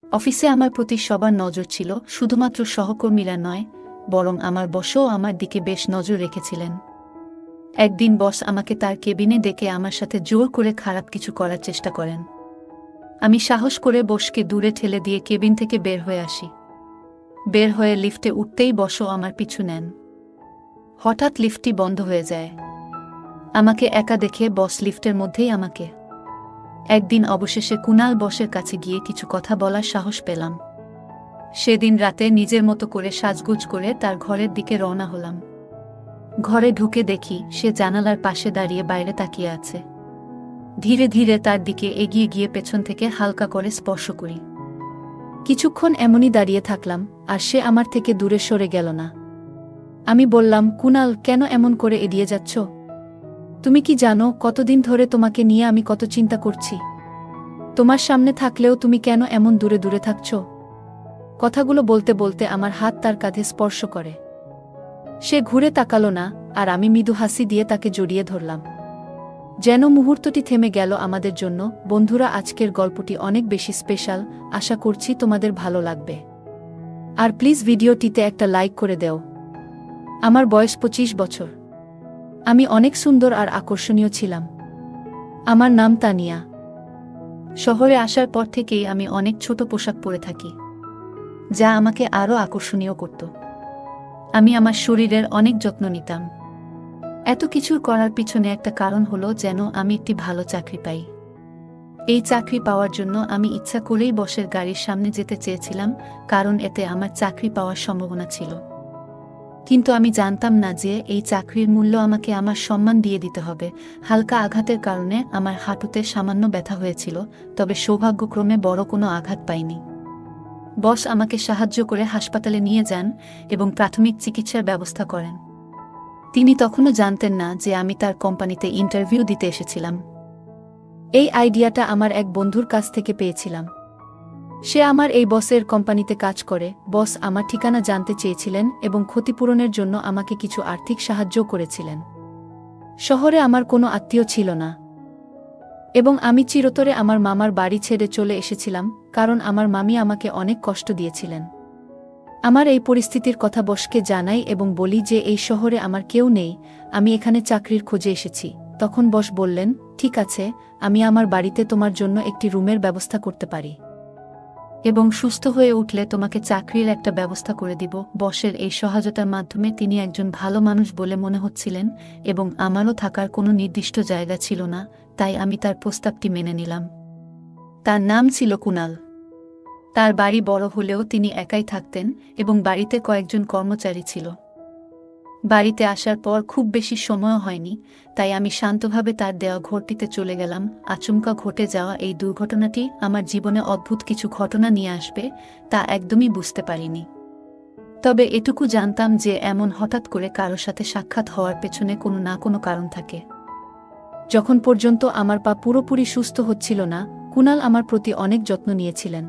অফিসে আমার প্রতি সবার নজর ছিল, শুধুমাত্র সহকর্মীরা নয়, বরং আমার বসও আমার দিকে বেশ নজর রেখেছিলেন। একদিন বস আমাকে তার কেবিনে ডেকে আমার সাথে জোর করে খারাপ কিছু করার চেষ্টা করেন। আমি সাহস করে বসকে দূরে ঠেলে দিয়ে কেবিন থেকে বের হয়ে আসি। বের হয়ে লিফটে উঠতেই বসও আমার পিছু নেন। হঠাৎ লিফটটি বন্ধ হয়ে যায়। আমাকে একা দেখে বস লিফটের মধ্যেই আমাকে। একদিন অবশেষে কুনাল বসের কাছে গিয়ে কিছু কথা বলার সাহস পেলাম। সেদিন রাতে নিজের মতো করে সাজগোজ করে তার ঘরের দিকে রওনা হলাম। ঘরে ঢুকে দেখি সে জানালার পাশে দাঁড়িয়ে বাইরে তাকিয়ে আছে। ধীরে ধীরে তার দিকে এগিয়ে গিয়ে পেছন থেকে হালকা করে স্পর্শ করি। কিছুক্ষণ এমনই দাঁড়িয়ে থাকলাম, আর সে আমার থেকে দূরে সরে গেল না। আমি বললাম, কুনাল, কেন এমন করে এড়িয়ে যাচ্ছ? তুমি কি জানো কতদিন ধরে তোমাকে নিয়ে আমি কত চিন্তা করছি? তোমার সামনে থাকলেও তুমি কেন এমন দূরে দূরে থাকছ? কথাগুলো বলতে বলতে আমার হাত তার কাঁধে স্পর্শ করে। সে ঘুরে তাকালো না, আর আমি মৃদু হাসি দিয়ে তাকে জড়িয়ে ধরলাম। যেন মুহূর্তটি থেমে গেল আমাদের জন্য। বন্ধুরা, আজকের গল্পটি অনেক বেশি স্পেশাল। আশা করছি তোমাদের ভালো লাগবে। আর প্লিজ ভিডিওটিতে একটা লাইক করে দেও। আমার বয়স 25 বছর। আমি অনেক সুন্দর আর আকর্ষণীয় ছিলাম। আমার নাম তানিয়া। শহরে আসার পর থেকেই আমি অনেক ছোট পোশাক পরে থাকি, যা আমাকে আরও আকর্ষণীয় করত। আমি আমার শরীরের অনেক যত্ন নিতাম। এত কিছুর করার পিছনে একটা কারণ হলো যেন আমি একটি ভালো চাকরি পাই। এই চাকরি পাওয়ার জন্য আমি ইচ্ছা করেই বসের গাড়ির সামনে যেতে চেয়েছিলাম, কারণ এতে আমার চাকরি পাওয়ার সম্ভাবনা ছিল। কিন্তু আমি জানতাম না যে এই চাকরির মূল্য আমাকে আমার সম্মান দিয়ে দিতে হবে। হালকা আঘাতের কারণে আমার হাঁটুতে সামান্য ব্যথা হয়েছিল, তবে সৌভাগ্যক্রমে বড় কোনো আঘাত পাইনি। বস আমাকে সাহায্য করে হাসপাতালে নিয়ে যান এবং প্রাথমিক চিকিৎসার ব্যবস্থা করেন। তিনি তখনও জানতেন না যে আমি তার কোম্পানিতে ইন্টারভিউ দিতে এসেছিলাম। এই আইডিয়াটা আমার এক বন্ধুর কাছ থেকে পেয়েছিলাম। সে আমার এই বসের কোম্পানিতে কাজ করে। বস আমার ঠিকানা জানতে চেয়েছিলেন এবং ক্ষতিপূরণের জন্য আমাকে কিছু আর্থিক সাহায্য করেছিলেন। শহরে আমার কোনো আত্মীয় ছিল না, এবং আমি চিরতরে আমার মামার বাড়ি ছেড়ে চলে এসেছিলাম, কারণ আমার মামি আমাকে অনেক কষ্ট দিয়েছিলেন। আমার এই পরিস্থিতির কথা বসকে জানাই এবং বলি যে এই শহরে আমার কেউ নেই, আমি এখানে চাকরির খোঁজে এসেছি। তখন বস বললেন, ঠিক আছে, আমি আমার বাড়িতে তোমার জন্য একটি রুমের ব্যবস্থা করতে পারি এবং সুস্থ হয়ে উঠলে তোমাকে চাকরির একটা ব্যবস্থা করে দিব। বসের এই সহায়তার মাধ্যমে তিনি একজন ভালো মানুষ বলে মনে হচ্ছিলেন, এবং আমারও থাকার কোনো নির্দিষ্ট জায়গা ছিল না, তাই আমি তার প্রস্তাবটি মেনে নিলাম। তার নাম ছিল কুনাল। তার বাড়ি বড় হলেও তিনি একাই থাকতেন এবং বাড়িতে কয়েকজন কর্মচারী ছিল। বাড়িতে আসার পর খুব বেশি সময়ও হয়নি, তাই আমি শান্তভাবে তার দেওয়া ঘরটিতে চলে গেলাম। আচমকা ঘটে যাওয়া এই দুর্ঘটনাটি আমার জীবনে অদ্ভুত কিছু ঘটনা নিয়ে আসবে তা একদমই বুঝতে পারিনি। তবে এটুকু জানতাম যে এমন হঠাৎ করে কারো সাথে সাক্ষাৎ হওয়ার পেছনে কোনো না কোনো কারণ থাকে। যখন পর্যন্ত আমার পা পুরোপুরি সুস্থ হচ্ছিল না, কুনাল আমার প্রতি অনেক যত্ন নিয়েছিলেন।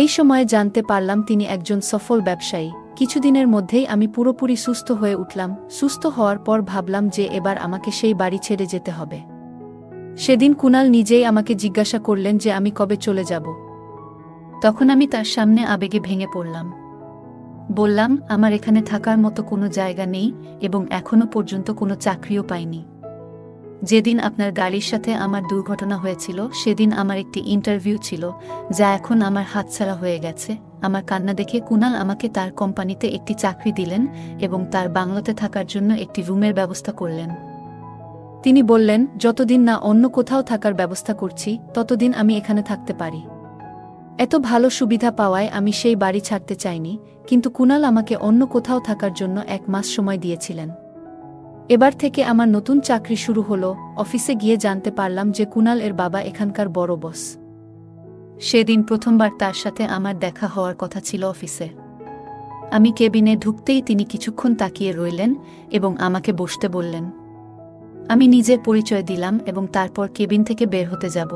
এই সময়ে জানতে পারলাম তিনি একজন সফল ব্যবসায়ী। কিছুদিনের মধ্যেই আমি পুরোপুরি সুস্থ হয়ে উঠলাম। সুস্থ হওয়ার পর ভাবলাম যে এবার আমাকে সেই বাড়ি ছেড়ে যেতে হবে। সেদিন কুনাল নিজেই আমাকে জিজ্ঞাসা করলেন যে আমি কবে চলে যাব। তখন আমি তার সামনে আবেগে ভেঙে পড়লাম। বললাম, আমার এখানে থাকার মতো কোনো জায়গা নেই এবং এখনো পর্যন্ত কোনো চাকরিও পাইনি। যেদিন আপনার গাড়ির সাথে আমার দুর্ঘটনা হয়েছিল সেদিন আমার একটি ইন্টারভিউ ছিল, যা এখন আমার হাতছাড়া হয়ে গেছে। আমার কান্না দেখে কুনাল আমাকে তার কোম্পানিতে একটি চাকরি দিলেন এবং তার বাংলোতে থাকার জন্য একটি রুমের ব্যবস্থা করলেন। তিনি বললেন, যতদিন না অন্য কোথাও থাকার ব্যবস্থা করছি ততদিন আমি এখানে থাকতে পারি। এত ভালো সুবিধা পাওয়ায় আমি সেই বাড়ি ছাড়তে চাইনি, কিন্তু কুনাল আমাকে অন্য কোথাও থাকার জন্য 1 মাস সময় দিয়েছিলেন। এবার থেকে আমার নতুন চাকরি শুরু হলো। অফিসে গিয়ে জানতে পারলাম যে কুনাল এর বাবা এখানকার বড় বস। সেদিন প্রথমবার তার সাথে আমার দেখা হওয়ার কথা ছিল অফিসে। আমি কেবিনে ঢুকতেই তিনি কিছুক্ষণ তাকিয়ে রইলেন এবং আমাকে বসতে বললেন। আমি নিজের পরিচয় দিলাম এবং তারপর কেবিন থেকে বের হতে যাব।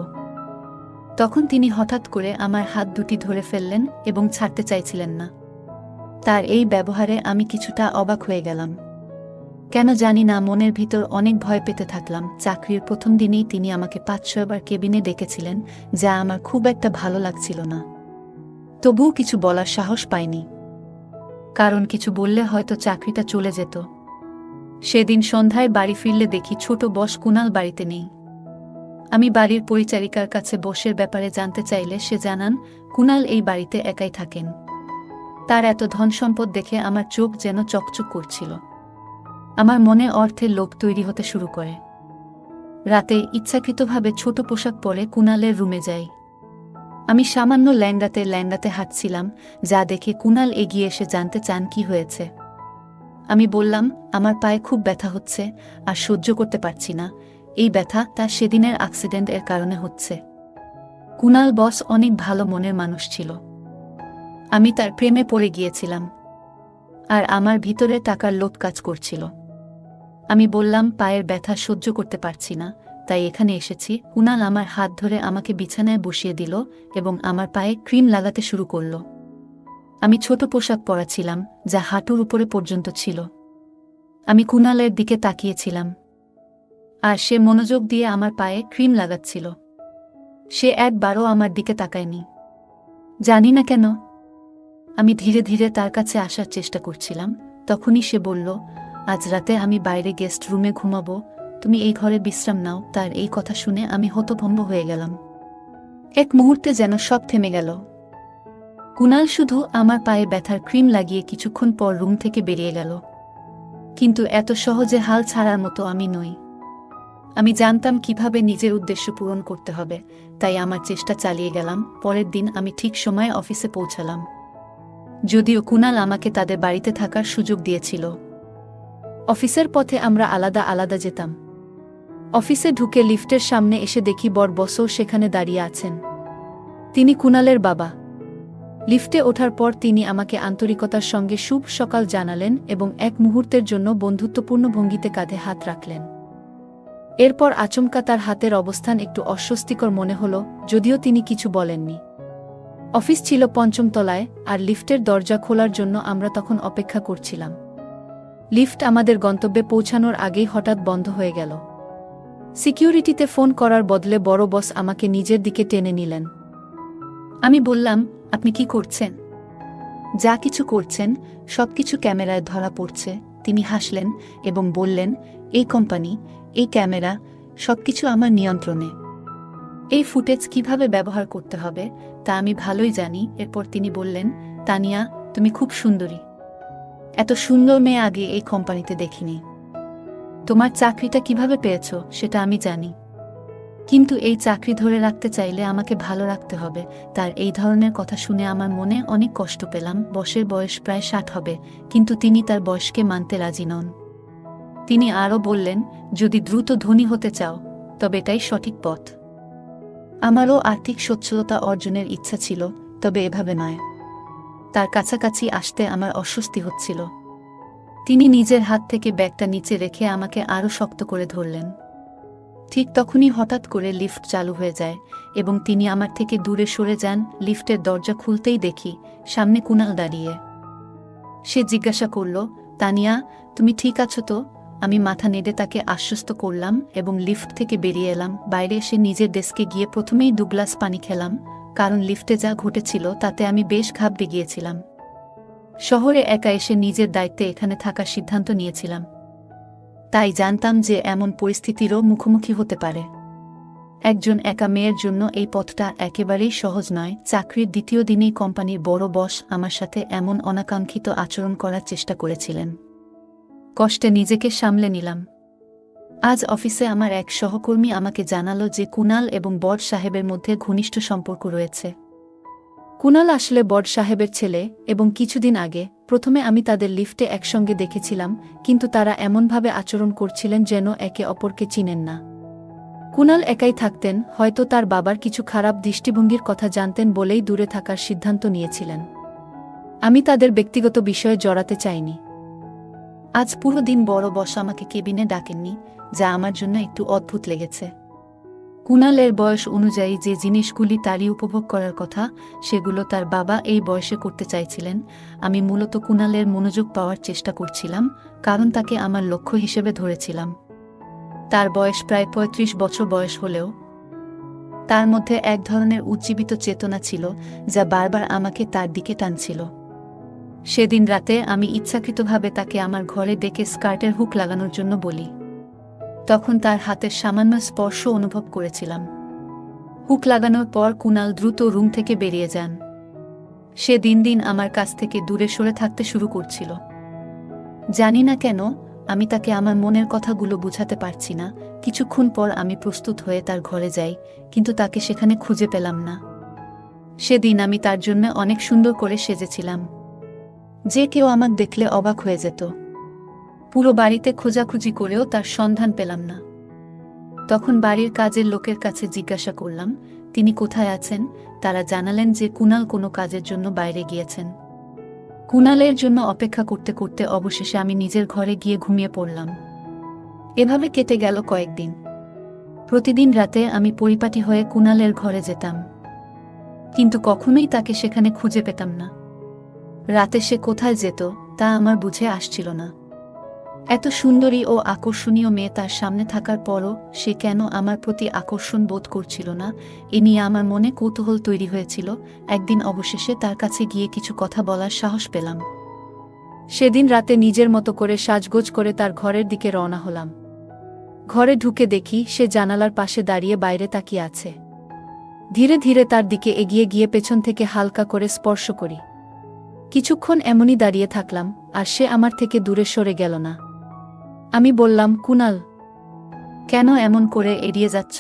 তখন তিনি হঠাৎ করে আমার হাত দুটি ধরে ফেললেন এবং ছাড়তে চাইছিলেন না। তার এই ব্যবহারে আমি কিছুটা অবাক হয়ে গেলাম। কেন জানি না মনের ভিতর অনেক ভয় পেতে থাকলাম। চাকরির প্রথম দিনেই তিনি আমাকে 5-6 বার কেবিনে ডেকেছিলেন, যা আমার খুব একটা ভালো লাগছিল না। তবুও কিছু বলার সাহস পাইনি, কারণ কিছু বললে হয়তো চাকরিটা চলে যেত। সেদিন সন্ধ্যায় বাড়ি ফিরলে দেখি ছোট বস কুনাল বাড়িতে নেই। আমি বাড়ির পরিচারিকার কাছে বসের ব্যাপারে জানতে চাইলে সে জানান কুনাল এই বাড়িতে একাই থাকেন। তার এত ধন সম্পদ দেখে আমার চোখ যেন চকচক করছিল। আমার মনে অর্থের লোভ তৈরি হতে শুরু করে। রাতে ইচ্ছাকৃতভাবে ছোট পোশাক পরে কুনালের রুমে যাই। আমি সামান্য ল্যাংড়াতে হাঁটছিলাম, যা দেখে কুনাল এগিয়ে এসে জানতে চান কি হয়েছে। আমি বললাম, আমার পায়ে খুব ব্যথা হচ্ছে আর সহ্য করতে পারছি না। এই ব্যথা তার সেদিনের অ্যাক্সিডেন্ট এর কারণে হচ্ছে। কুনাল বস অনেক ভালো মনের মানুষ ছিল। আমি তার প্রেমে পড়ে গিয়েছিলাম, আর আমার ভিতরে টাকার লোভ কাজ করছিল। আমি বললাম, পায়ের ব্যথা সহ্য করতে পারছি না, তাই এখানে এসেছি। কুনাল আমার হাত ধরে আমাকে বিছানায় বসিয়ে দিল এবং আমার পায়ে ক্রিম লাগাতে শুরু করল। আমি ছোট পোশাক পরা ছিলাম, যা হাঁটুর উপরে পর্যন্ত ছিল। আমি কুনালের দিকে তাকিয়েছিলাম, আর সে মনোযোগ দিয়ে আমার পায়ে ক্রিম লাগাচ্ছিল। সে একবারও আমার দিকে তাকায়নি। জানি না কেন। আমি ধীরে ধীরে তার কাছে আসার চেষ্টা করছিলাম। তখনই সে বলল, আজ রাতে আমি বাইরে গেস্ট রুমে ঘুমাবো, তুমি এই ঘরে বিশ্রাম নাও। তার এই কথা শুনে আমি হতভম্ব হয়ে গেলাম। এক মুহূর্তে যেন সব থেমে গেল। কুনাল শুধু আমার পায়ে ব্যথার ক্রিম লাগিয়ে কিছুক্ষণ পর রুম থেকে বেরিয়ে গেল। কিন্তু এত সহজে হাল ছাড়ার মতো আমি নই। আমি জানতাম কিভাবে নিজের উদ্দেশ্য পূরণ করতে হবে, তাই আমার চেষ্টা চালিয়ে গেলাম। পরের দিন আমি ঠিক সময়ে অফিসে পৌঁছালাম, যদিও কুনাল আমাকে তাদের বাড়িতে থাকার সুযোগ দিয়েছিল। অফিসের পথে আমরা আলাদা আলাদা যেতাম। অফিসে ঢুকে লিফটের সামনে এসে দেখি বড় বসও সেখানে দাঁড়িয়ে আছেন। তিনি কুনালের বাবা। লিফটে ওঠার পর তিনি আমাকে আন্তরিকতার সঙ্গে শুভ সকাল জানালেন এবং এক মুহূর্তের জন্য বন্ধুত্বপূর্ণ ভঙ্গিতে কাঁধে হাত রাখলেন। এরপর আচমকা তার হাতের অবস্থান একটু অস্বস্তিকর মনে হল, যদিও তিনি কিছু বলেননি। অফিস ছিল ৫ম তলায়, আর লিফটের দরজা খোলার জন্য আমরা তখন অপেক্ষা করছিলাম। লিফট আমাদের গন্তব্যে পৌঁছানোর আগেই হঠাৎ বন্ধ হয়ে গেল। সিকিউরিটিতে ফোন করার বদলে বড় বস আমাকে নিজের দিকে টেনে নিলেন। আমি বললাম, আপনি কি করছেন? যা কিছু করছেন সবকিছু ক্যামেরায় ধরা পড়ছে। তিনি হাসলেন এবং বললেন, এই কোম্পানি, এই ক্যামেরা, সবকিছু আমার নিয়ন্ত্রণে। এই ফুটেজ কিভাবে ব্যবহার করতে হবে তা আমি ভালোই জানি। এরপর তিনি বললেন, তানিয়া, তুমি খুব সুন্দরী। এত সুন্দর মেয়ে আগে এই কোম্পানিতে দেখিনি। তোমার চাকরিটা কিভাবে পেয়েছো সেটা আমি জানি, কিন্তু এই চাকরি ধরে রাখতে চাইলে আমাকে ভালো রাখতে হবে। তার এই ধরনের কথা শুনে আমার মনে অনেক কষ্ট পেলাম। বসের বয়স প্রায় ৬০ হবে, কিন্তু তিনি তার বয়সকে মানতে রাজি নন। তিনি আরও বললেন, যদি দ্রুত ধনী হতে চাও তবে এটাই সঠিক পথ। আমারও আর্থিক সচ্ছলতা অর্জনের ইচ্ছা ছিল, তবে এভাবে নয়। তার কাছাকাছি আসতে আমার অস্বস্তি হচ্ছিল। তিনি নিজের হাত থেকে ব্যাগটা নিচে রেখে আমাকে আরও শক্ত করে ধরলেন। ঠিক তখনই হঠাৎ করে লিফট চালু হয়ে যায় এবং তিনি আমার থেকে দূরে সরে যান। লিফটের দরজা খুলতেই দেখি সামনে কুনাল দাঁড়িয়ে। সে জিজ্ঞাসা করল, তানিয়া, তুমি ঠিক আছো তো? আমি মাথা নেড়ে তাকে আশ্বস্ত করলাম এবং লিফট থেকে বেরিয়ে এলাম। বাইরে এসে নিজের ডেস্কে গিয়ে প্রথমেই ২ গ্লাস পানি খেলাম, কারণ লিফটে যা ঘটেছিল তাতে আমি বেশ ঘাবড়ে গিয়েছিলাম। শহরে একা এসে নিজের দায়িত্বে এখানে থাকার সিদ্ধান্ত নিয়েছিলাম, তাই জানতাম যে এমন পরিস্থিতিরও মুখোমুখি হতে পারে। একজন একা মেয়ের জন্য এই পথটা একেবারেই সহজ নয়। চাকরির দ্বিতীয় দিনেই কোম্পানির বড় বস আমার সাথে এমন অনাকাঙ্ক্ষিত আচরণ করার চেষ্টা করেছিলেন। কষ্টে নিজেকে সামলে নিলাম। আজ অফিসে আমার এক সহকর্মী আমাকে জানালো যে কুনাল এবং বড় সাহেবের মধ্যে ঘনিষ্ঠ সম্পর্ক রয়েছে। কুনাল আসলে বড় সাহেবের ছেলে এবং কিছুদিন আগে প্রথমে আমি তাদের লিফটে একসঙ্গে দেখেছিলাম, কিন্তু তারা এমনভাবে আচরণ করছিলেন যেন একে অপরকে চিনেন না। কুনাল একাই থাকতেন, হয়তো তার বাবার কিছু খারাপ দৃষ্টিভঙ্গির কথা জানতেন বলেই দূরে থাকার সিদ্ধান্ত নিয়েছিলেন। আমি তাদের ব্যক্তিগত বিষয়ে জড়াতে চাইনি। আজ পুরো দিন বড় বস আমাকে কেবিনে ডাকেননি, যা আমার জন্য একটু অদ্ভুত লেগেছে। কুনালের বয়স অনুযায়ী যে জিনিসগুলি তারই উপভোগ করার কথা, সেগুলো তার বাবা এই বয়সে করতে চাইছিলেন। আমি মূলত কুনালের মনোযোগ পাওয়ার চেষ্টা করছিলাম, কারণ তাকে আমার লক্ষ্য হিসেবে ধরেছিলাম। তার বয়স প্রায় ৩৫ বছর বয়স হলেও তার মধ্যে এক ধরনের উজ্জীবিত চেতনা ছিল যা বারবার আমাকে তার দিকে টানছিল। সেদিন রাতে আমি ইচ্ছাকৃতভাবে তাকে আমার ঘরে ডেকে স্কার্টের হুক লাগানোর জন্য বলি। তখন তার হাতের সামান্য স্পর্শ অনুভব করেছিলাম। হুক লাগানোর পর কুনাল দ্রুত রুম থেকে বেরিয়ে যান। সে দিন দিন আমার কাছ থেকে দূরে সরে থাকতে শুরু করছিল। জানি না কেন আমি তাকে আমার মনের কথাগুলো বুঝাতে পারছি না। কিছুক্ষণ পর আমি প্রস্তুত হয়ে তার ঘরে যাই, কিন্তু তাকে সেখানে খুঁজে পেলাম না। সেদিন আমি তার জন্য অনেক সুন্দর করে সেজেছিলাম, যে কেউ আমাকে দেখলে অবাক হয়ে যেত। পুরো বাড়িতে খোঁজাখুঁজি করেও তার সন্ধান পেলাম না। তখন বাড়ির কাজের লোকের কাছে জিজ্ঞাসা করলাম তিনি কোথায় আছেন। তারা জানালেন যে কুনাল কোনো কাজের জন্য বাইরে গিয়েছেন। কুনালের জন্য অপেক্ষা করতে করতে অবশেষে আমি নিজের ঘরে গিয়ে ঘুমিয়ে পড়লাম। এভাবে কেটে গেল কয়েকদিন। প্রতিদিন রাতে আমি পরিপাটি হয়ে কুনালের ঘরে যেতাম, কিন্তু কখনোই তাকে সেখানে খুঁজে পেতাম না। রাতে সে কোথায় যেত তা আমার বুঝে আসছিল না। এত সুন্দরী ও আকর্ষণীয় মেয়ে তার সামনে থাকার পরও সে কেন আমার প্রতি আকর্ষণ বোধ করছিল না, এ নিয়ে আমার মনে কৌতূহল তৈরি হয়েছিল। একদিন অবশেষে তার কাছে গিয়ে কিছু কথা বলার সাহস পেলাম। সেদিন রাতে নিজের মতো করে সাজগোজ করে তার ঘরের দিকে রওনা হলাম। ঘরে ঢুকে দেখি সে জানালার পাশে দাঁড়িয়ে বাইরে তাকিয়ে আছে। ধীরে ধীরে তার দিকে এগিয়ে গিয়ে পেছন থেকে হালকা করে স্পর্শ করি। কিছুক্ষণ এমনই দাঁড়িয়ে থাকলাম, আর সে আমার থেকে দূরে সরে গেল না। আমি বললাম, কুনাল, কেন এমন করে এড়িয়ে যাচ্ছ?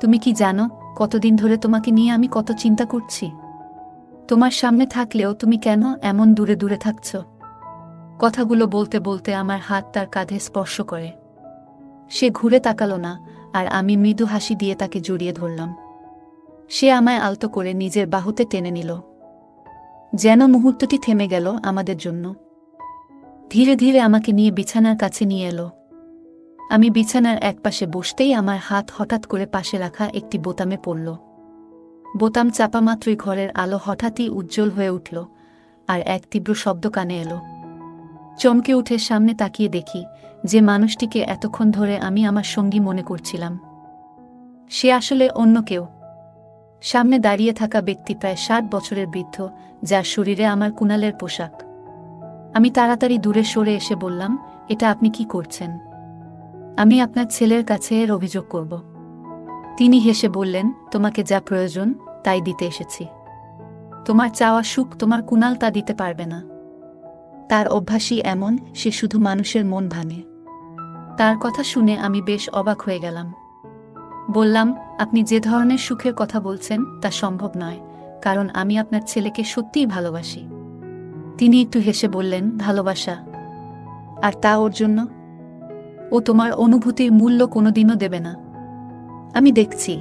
তুমি কি জানো কতদিন ধরে তোমাকে নিয়ে আমি কত চিন্তা করছি? তোমার সামনে থাকলেও তুমি কেন এমন দূরে দূরে থাকছ? কথাগুলো বলতে বলতে আমার হাত তার কাঁধে স্পর্শ করে। সে ঘুরে তাকালো না, আর আমি মৃদু হাসি দিয়ে তাকে জড়িয়ে ধরলাম। সে আমায় আলতো করে নিজের বাহুতে টেনে নিল, যেন মুহূর্তটি থেমে গেল আমাদের জন্য। ধীরে ধীরে আমাকে নিয়ে বিছানার কাছে নিয়ে এলো। আমি বিছানার একপাশে বসতেই আমার হাত হঠাৎ করে পাশে রাখা একটি বোতামে পড়ল। বোতাম চাপা মাত্রই ঘরের আলো হঠাৎই উজ্জ্বল হয়ে উঠল, আর এক তীব্র শব্দ কানে এলো। চমকে উঠে সামনে তাকিয়ে দেখি যে মানুষটিকে এতক্ষণ ধরে আমি আমার সঙ্গী মনে করছিলাম, সে আসলে অন্য কেউ। সামনে দাঁড়িয়ে থাকা ব্যক্তি প্রায় 60 বছরের বৃদ্ধ, যার শরীরে আমার কুনালের পোশাক। আমি তাড়াতাড়ি দূরে সরে এসে বললাম, এটা আপনি কি করছেন? আমি আপনার ছেলের কাছে এর অভিযোগ করব। তিনি হেসে বললেন, তোমাকে যা প্রয়োজন তাই দিতে এসেছি। তোমার চাওয়া সুখ তোমার কুনাল তা দিতে পারবে না। তার অভ্যাসই এমন, সে শুধু মানুষের মন ভাঙে। তার কথা শুনে আমি বেশ অবাক হয়ে গেলাম। বললাম, আপনি যে ধরনের সুখের কথা বলছেন তা সম্ভব নয়, কারণ আমি আপনার ছেলেকে সত্যিই ভালোবাসি। তিনি একটু হেসে বললেন, ভালোবাসা? আর তা ওর জন্য? ও তোমার অনুভূতির মূল্য কোনোদিনও দেবে না। আমি দেখছি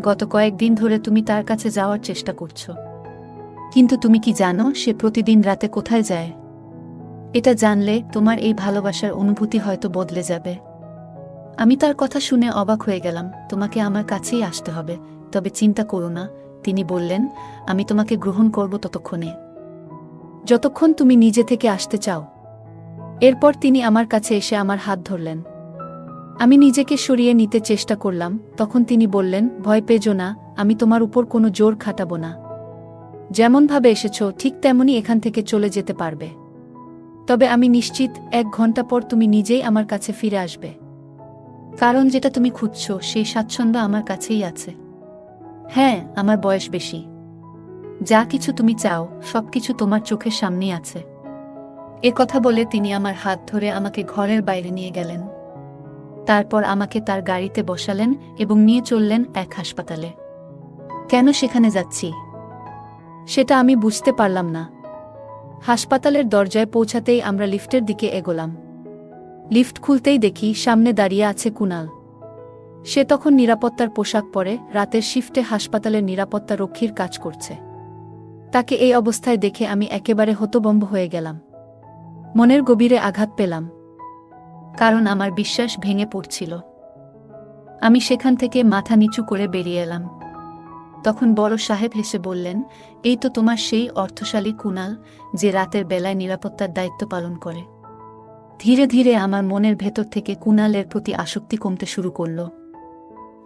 গত কয়েকদিন ধরে তুমি তার কাছে যাওয়ার চেষ্টা করছো, কিন্তু তুমি কি জানো সে প্রতিদিন রাতে কোথায় যায়? এটা জানলে তোমার এই ভালোবাসার অনুভূতি হয়তো বদলে যাবে। আমি তার কথা শুনে অবাক হয়ে গেলাম। তোমাকে আমার কাছেই আসতে হবে, তবে চিন্তা করো না, তিনি বললেন, আমি তোমাকে গ্রহণ করব ততক্ষণে, যতক্ষণ তুমি নিজে থেকে আসতে চাও। এরপর তিনি আমার কাছে এসে আমার হাত ধরলেন। আমি নিজেকে সরিয়ে নিতে চেষ্টা করলাম। তখন তিনি বললেন, ভয় পেজো না, আমি তোমার উপর কোনো জোর খাটাবো না। যেমনভাবে এসেছ ঠিক তেমনই এখান থেকে চলে যেতে পারবে। তবে আমি নিশ্চিত 1 ঘন্টা পর তুমি নিজেই আমার কাছে ফিরে আসবে, কারণ যেটা তুমি খুঁজছো সেই স্বাচ্ছন্দ্য আমার কাছেই আছে। হ্যাঁ, আমার বয়স বেশি, যা কিছু তুমি চাও সবকিছু তোমার চোখের সামনেই আছে। এ কথা বলে তিনি আমার হাত ধরে আমাকে ঘরের বাইরে নিয়ে গেলেন। তারপর আমাকে তার গাড়িতে বসালেন এবং নিয়ে চললেন এক হাসপাতালে। কেন সেখানে যাচ্ছি সেটা আমি বুঝতে পারলাম না। হাসপাতালের দরজায় পৌঁছাতেই আমরা লিফটের দিকে এগোলাম। লিফট খুলতেই দেখি সামনে দাঁড়িয়ে আছে কুনাল। সে তখন নিরাপত্তার পোশাক পরে রাতের শিফটে হাসপাতালের নিরাপত্তা রক্ষীর কাজ করছে। তাকে এই অবস্থায় দেখে আমি একেবারে হতভম্ব হয়ে গেলাম। মনের গভীরে আঘাত পেলাম, কারণ আমার বিশ্বাস ভেঙে পড়ছিল। আমি সেখান থেকে মাথা নিচু করে বেরিয়ে এলাম। তখন বড় সাহেব হেসে বললেন, এই তো তোমার সেই অর্থশালী কুনাল, যে রাতের বেলায় নিরাপত্তার দায়িত্ব পালন করে। ধীরে ধীরে আমার মনের ভেতর থেকে কুনালের প্রতি আসক্তি কমতে শুরু করল।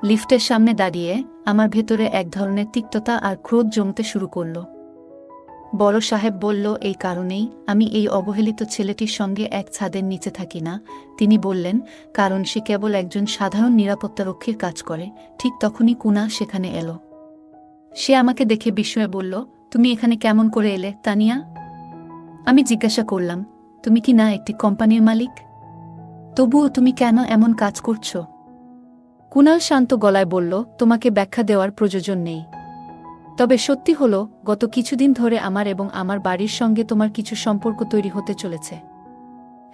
লিফটের সামনে দাঁড়িয়ে আমার ভেতরে এক ধরনের তিক্ততা আর ক্রোধ জমতে শুরু করল। বড় সাহেব বলল, এই কারণেই আমি এই অবহেলিত ছেলেটির সঙ্গে এক ছাদের নিচে থাকি না। তিনি বললেন, কারণ সে কেবল একজন সাধারণ নিরাপত্তারক্ষীর কাজ করে। ঠিক তখনই কুনাল সেখানে এলো। সে আমাকে দেখে বিস্ময়ে বলল, তুমি এখানে কেমন করে এলে তানিয়া? আমি জিজ্ঞাসা করলাম, তুমি কি না একটি কোম্পানির মালিক? তবুও তুমি কেন এমন কাজ করছো? কুনাল শান্ত গলায় বলল, তোমাকে ব্যাখ্যা দেওয়ার প্রয়োজন নেই। তবে সত্যি হলো, গত কিছুদিন ধরে আমার এবং আমার বাড়ির সঙ্গে তোমার কিছু সম্পর্ক তৈরি হতে চলেছে।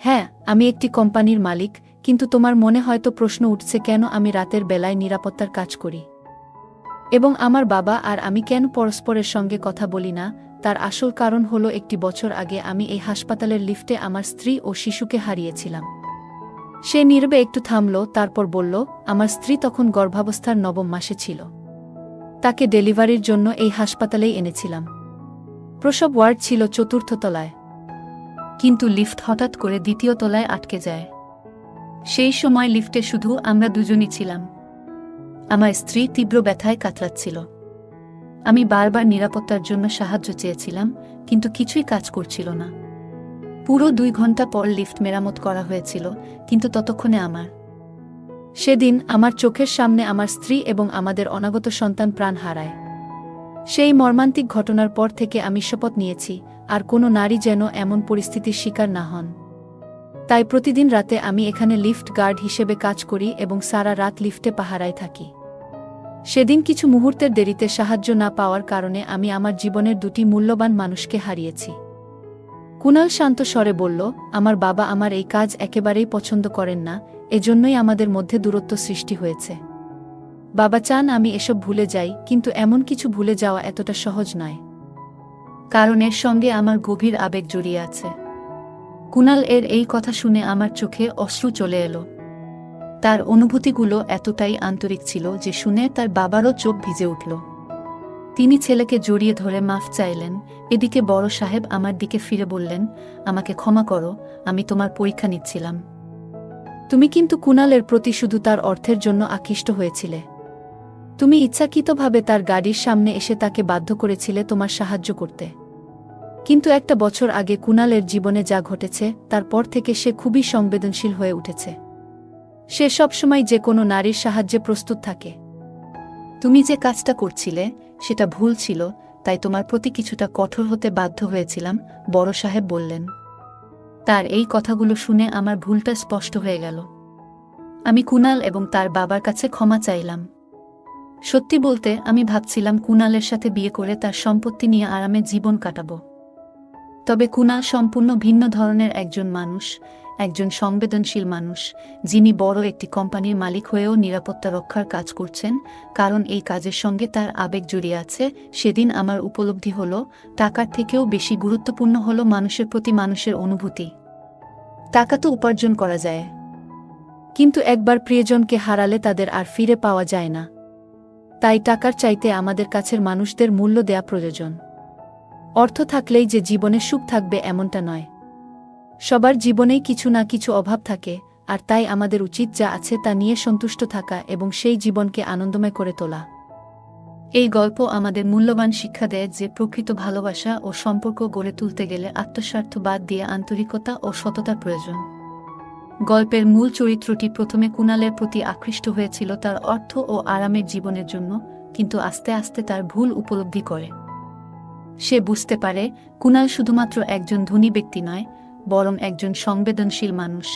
হ্যাঁ, আমি একটি কোম্পানির মালিক, কিন্তু তোমার মনে হয়তো প্রশ্ন উঠছে কেন আমি রাতের বেলায় নিরাপত্তার কাজ করি এবং আমার বাবা আর আমি কেন পরস্পরের সঙ্গে কথা বলি না। তার আসল কারণ হলো, একটি বছর আগে আমি এই হাসপাতালের লিফটে আমার স্ত্রী ও শিশুকে হারিয়েছিলাম। সে নীরবে একটু থামল, তারপর বলল, আমার স্ত্রী তখন গর্ভাবস্থার 9ম মাসে ছিল। তাকে ডেলিভারির জন্য এই হাসপাতালেই এনেছিলাম। প্রসব ওয়ার্ড ছিল 4র্থ তলায়। কিন্তু লিফট হঠাৎ করে 2য় তলায় আটকে যায়। সেই সময় লিফটে শুধু আমরা দুজনই ছিলাম। আমার স্ত্রী তীব্র ব্যথায় কাতরাচ্ছিল। আমি বারবার নিরাপত্তার জন্য সাহায্য চেয়েছিলাম, কিন্তু কিছুই কাজ করছিল না। পুরো 2 ঘন্টা পর লিফট মেরামত করা হয়েছিল, কিন্তু ততক্ষণে সেদিন আমার চোখের সামনে আমার স্ত্রী এবং আমাদের অনাগত সন্তান প্রাণ হারায়। সেই মর্মান্তিক ঘটনার পর থেকে আমি শপথ নিয়েছি, আর কোনো নারী যেন এমন পরিস্থিতির শিকার না হন। তাই প্রতিদিন রাতে আমি এখানে লিফট গার্ড হিসেবে কাজ করি এবং সারা রাত লিফটে পাহারায় থাকি। সেদিন কিছু মুহূর্তের দেরিতে সাহায্য না পাওয়ার কারণে আমি আমার জীবনের 2টি মূল্যবান মানুষকে হারিয়েছি। কুনাল শান্ত স্বরে বলল, আমার বাবা আমার এই কাজ একেবারেই পছন্দ করেন না, এজন্যই আমাদের মধ্যে দূরত্ব সৃষ্টি হয়েছে। বাবা চান আমি এসব ভুলে যাই, কিন্তু এমন কিছু ভুলে যাওয়া এতটা সহজ নয়, কারণ এর সঙ্গে আমার গভীর আবেগ জড়িয়ে আছে। কুনাল এর এই কথা শুনে আমার চোখে অশ্রু চলে এলো। তার অনুভূতিগুলো এতটাই আন্তরিক ছিল যে শুনে তার বাবারও চোখ ভিজে উঠল। তিনি ছেলেকে জড়িয়ে ধরে মাফ চাইলেন। এদিকে বড় সাহেব আমার দিকে ফিরে বললেন, আমাকে ক্ষমা করো, আমি তোমার পরীক্ষা নিচ্ছিলাম। তুমি কিন্তু কুনালের প্রতি শুধু তার অর্থের জন্য আকৃষ্ট হয়েছিলে। তুমি ইচ্ছাকৃতভাবে তার গাড়ির সামনে এসে তাকে বাধ্য করেছিলে তোমার সাহায্য করতে। কিন্তু একটা বছর আগে কুনালের জীবনে যা ঘটেছে, তারপর থেকে সে খুবই সংবেদনশীল হয়ে উঠেছে। সে সবসময় যে কোনো নারীর সাহায্যে প্রস্তুত থাকে। তুমি যে কাজটা করছিলে সেটা ভুল ছিল, তাই তোমার প্রতি কিছুটা কঠোর হতে বাধ্য হয়েছিলাম, বড় সাহেব বললেন। তার এই কথাগুলো শুনে আমার ভুলটা স্পষ্ট হয়ে গেল। আমি কুনাল এবং তার বাবার কাছে ক্ষমা চাইলাম। সত্যি বলতে, আমি ভাবছিলাম কুনালের সাথে বিয়ে করে তার সম্পত্তি নিয়ে আরামে জীবন কাটাবো। তবে কুনাল সম্পূর্ণ ভিন্ন ধরনের একজন মানুষ, একজন সংবেদনশীল মানুষ, যিনি বড় একটি কোম্পানির মালিক হয়েও নিরাপত্তা রক্ষার কাজ করছেন, কারণ এই কাজের সঙ্গে তার আবেগ জড়িয়ে আছে। সেদিন আমার উপলব্ধি হলো, টাকার থেকেও বেশি গুরুত্বপূর্ণ হলো মানুষের প্রতি মানুষের অনুভূতি। টাকা তো উপার্জন করা যায়, কিন্তু একবার প্রিয়জনকে হারালে তাদের আর ফিরে পাওয়া যায় না। তাই টাকার চাইতে আমাদের কাছের মানুষদের মূল্য দেয়া প্রয়োজন। অর্থ থাকলেই যে জীবনে সুখ থাকবে এমনটা নয়। সবার জীবনেই কিছু না কিছু অভাব থাকে, আর তাই আমাদের উচিত যা আছে তা নিয়ে সন্তুষ্ট থাকা এবং সেই জীবনকে আনন্দময় করে তোলা। এই গল্প আমাদের মূল্যবান শিক্ষা দেয় যে প্রকৃত ভালোবাসা ও সম্পর্ক গড়ে তুলতে গেলে আত্মস্বার্থ বাদ দিয়ে আন্তরিকতা ও সততার প্রয়োজন। গল্পের মূল চরিত্রটি প্রথমে কুনালের প্রতি আকৃষ্ট হয়েছিল তার অর্থ ও আরামের জীবনের জন্য, কিন্তু আস্তে আস্তে তার ভুল উপলব্ধি করে। সে বুঝতে পারে কুনাল শুধুমাত্র একজন ধনী ব্যক্তি নয়, বরং একজন সংবেদনশীল মানুষ,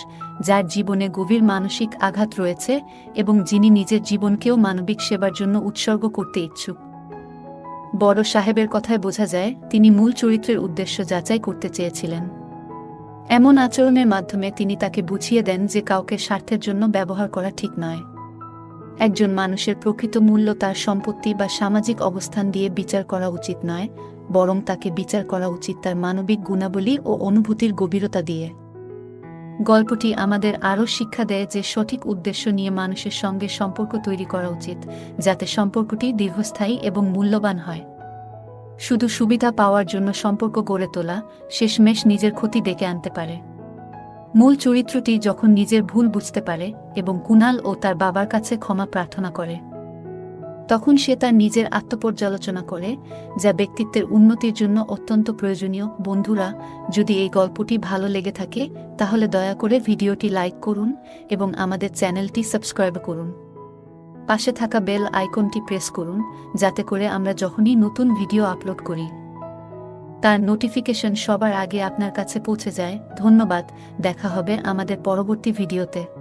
যার জীবনে গভীর মানসিক আঘাত রয়েছে এবং যিনি নিজের জীবনকেও মানবিক সেবার জন্য উৎসর্গ করতে ইচ্ছুক। বড় সাহেবের কথায় বোঝা যায় তিনি মূল চরিত্রের উদ্দেশ্য যাচাই করতে চেয়েছিলেন। এমন আচরণের মাধ্যমে তিনি তাকে বুঝিয়ে দেন যে কাউকে স্বার্থের জন্য ব্যবহার করা ঠিক নয়। একজন মানুষের প্রকৃত মূল্য তার সম্পত্তি বা সামাজিক অবস্থান দিয়ে বিচার করা উচিত নয়, বরং তাকে বিচার করা উচিত তার মানবিক গুণাবলী ও অনুভূতির গভীরতা দিয়ে। গল্পটি আমাদের আরও শিক্ষা দেয় যে সঠিক উদ্দেশ্য নিয়ে মানুষের সঙ্গে সম্পর্ক তৈরি করা উচিত, যাতে সম্পর্কটি দীর্ঘস্থায়ী এবং মূল্যবান হয়। শুধু সুবিধা পাওয়ার জন্য সম্পর্ক গড়ে তোলা শেষমেশ নিজের ক্ষতি ডেকে আনতে পারে। মূল চরিত্রটি যখন নিজের ভুল বুঝতে পারে এবং কুনাল ও তার বাবার কাছে ক্ষমা প্রার্থনা করে, তখন সে তার নিজের আত্মপর্যালোচনা করে, যা ব্যক্তিত্বের উন্নতির জন্য অত্যন্ত প্রয়োজনীয়। বন্ধুরা, যদি এই গল্পটি ভালো লেগে থাকে তাহলে দয়া করে ভিডিওটি লাইক করুন এবং আমাদের চ্যানেলটি সাবস্ক্রাইব করুন। পাশে থাকা বেল আইকনটি প্রেস করুন, যাতে করে আমরা যখনই নতুন ভিডিও আপলোড করি তার নোটিফিকেশন সবার আগে আপনার কাছে পৌঁছে যায়। ধন্যবাদ, দেখা হবে আমাদের পরবর্তী ভিডিওতে।